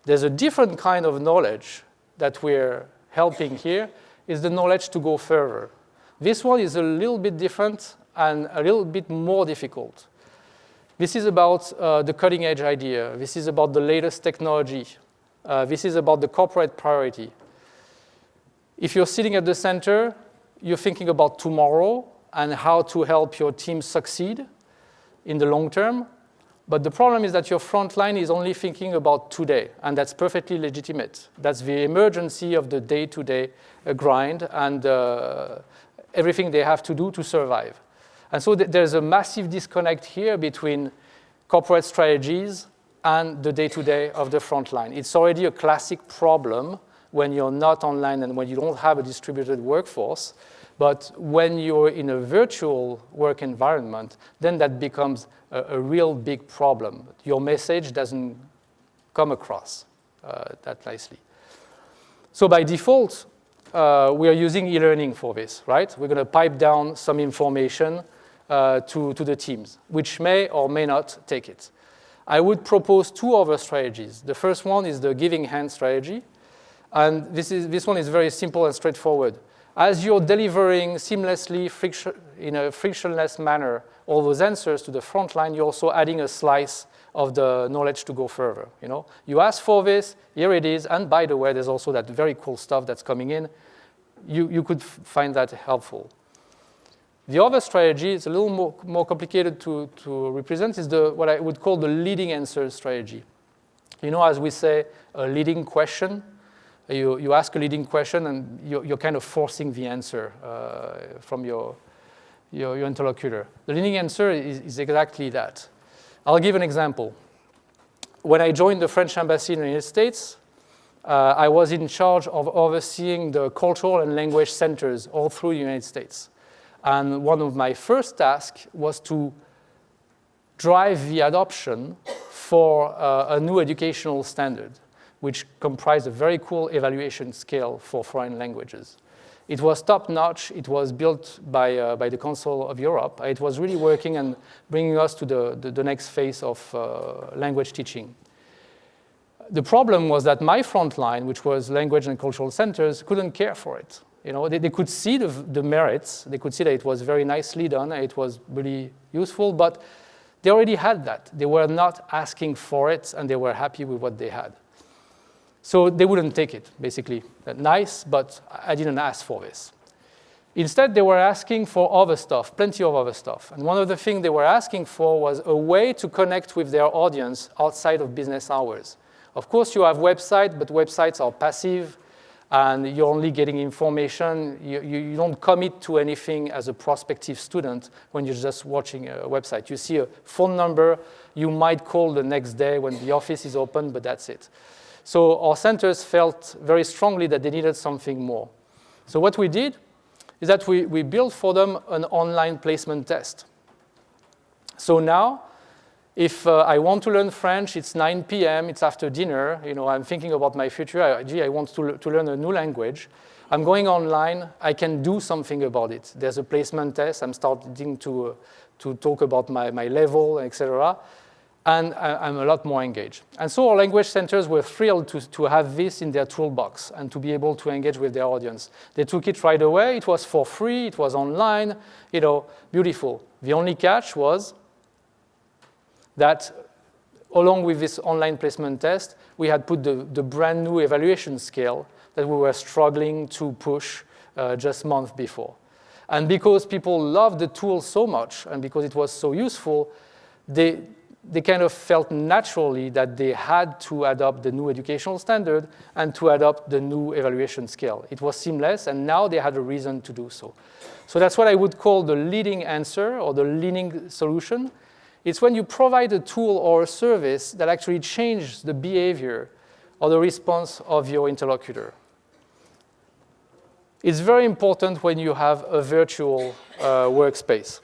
There's a different kind of knowledge that we're helping here, is the knowledge to go further. This one is a little bit different and a little bit more difficult. This is about the cutting edge idea. This is about the latest technology. This is about the corporate priority. If you're sitting at the center, you're thinking about tomorrow and how to help your team succeed in the long term. But the problem is that your front line is only thinking about today, and that's perfectly legitimate. That's the emergency of the day-to-day grind and everything they have to do to survive. And so there's a massive disconnect here between corporate strategies and the day-to-day of the front line. It's already a classic problem when you're not online and when you don't have a distributed workforce. But when you're in a virtual work environment, then that becomes a real big problem. Your message doesn't come across that nicely. So by default, we are using e-learning for this, right? We're going to pipe down some information to the teams, which may or may not take it. I would propose two other strategies. The first one is the giving hand strategy. And this one is very simple and straightforward. As you're delivering seamlessly, in a frictionless manner, all those answers to the front line, you're also adding a slice of the knowledge to go further. You ask for this, here it is, and by the way, there's also that very cool stuff that's coming in. You could find that helpful. The other strategy is a little more complicated to represent, is what I would call the leading answer strategy. As we say, a leading question. You ask a leading question, and you're kind of forcing the answer from your interlocutor. The leading answer is exactly that. I'll give an example. When I joined the French embassy in the United States, I was in charge of overseeing the cultural and language centers all through the United States. And one of my first tasks was to drive the adoption for a new educational standard, which comprised a very cool evaluation scale for foreign languages. It was top-notch. It was built by the Council of Europe. It was really working and bringing us to the next phase of language teaching. The problem was that my front line, which was language and cultural centers, couldn't care for it. They could see the merits. They could see that it was very nicely done. It was really useful, but they already had that. They were not asking for it, and they were happy with what they had. So they wouldn't take it, basically. Nice, but I didn't ask for this. Instead, they were asking for other stuff, plenty of other stuff. And one of the things they were asking for was a way to connect with their audience outside of business hours. Of course, you have websites, but websites are passive, and you're only getting information. You don't commit to anything as a prospective student when you're just watching a website. You see a phone number. You might call the next day when the office is open, but that's it. So our centers felt very strongly that they needed something more. So what we did is that we built for them an online placement test. So now, if I want to learn French, it's 9 p.m., it's after dinner, I'm thinking about my future, I want to learn a new language. I'm going online, I can do something about it. There's a placement test, I'm starting to talk about my level, etc. And I'm a lot more engaged. And so our language centers were thrilled to have this in their toolbox and to be able to engage with their audience. They took it right away. It was for free. It was online. Beautiful. The only catch was that along with this online placement test, we had put the brand new evaluation scale that we were struggling to push just months before. And because people loved the tool so much and because it was so useful, they kind of felt naturally that they had to adopt the new educational standard and to adopt the new evaluation scale. It was seamless, and now they had a reason to do so. So that's what I would call the leading answer or the leading solution. It's when you provide a tool or a service that actually changes the behavior or the response of your interlocutor. It's very important when you have a virtual workspace.